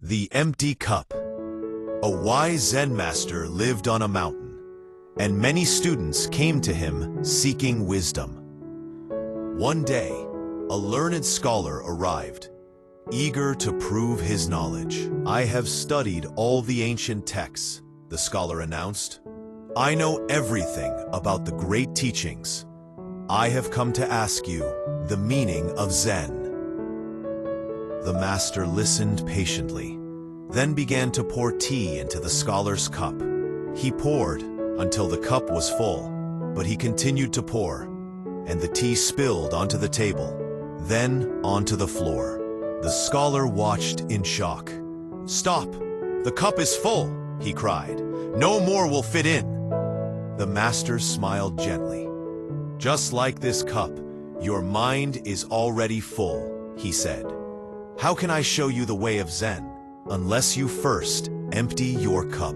The Empty Cup. A wise Zen master lived on a mountain, and many students came to him seeking wisdom. One day, a learned scholar arrived, eager to prove his knowledge. "I have studied all the ancient texts," the scholar announced. "I know everything about the great teachings. I have come to ask you the meaning of Zen." The master listened patiently, then began to pour tea into the scholar's cup. He poured until the cup was full, but he continued to pour, and the tea spilled onto the table, then onto the floor. The scholar watched in shock. "Stop! The cup is full!" he cried. "No more will fit in." The master smiled gently. "Just like this cup, your mind is already full," he said. "How can I show you the way of Zen unless you first empty your cup?"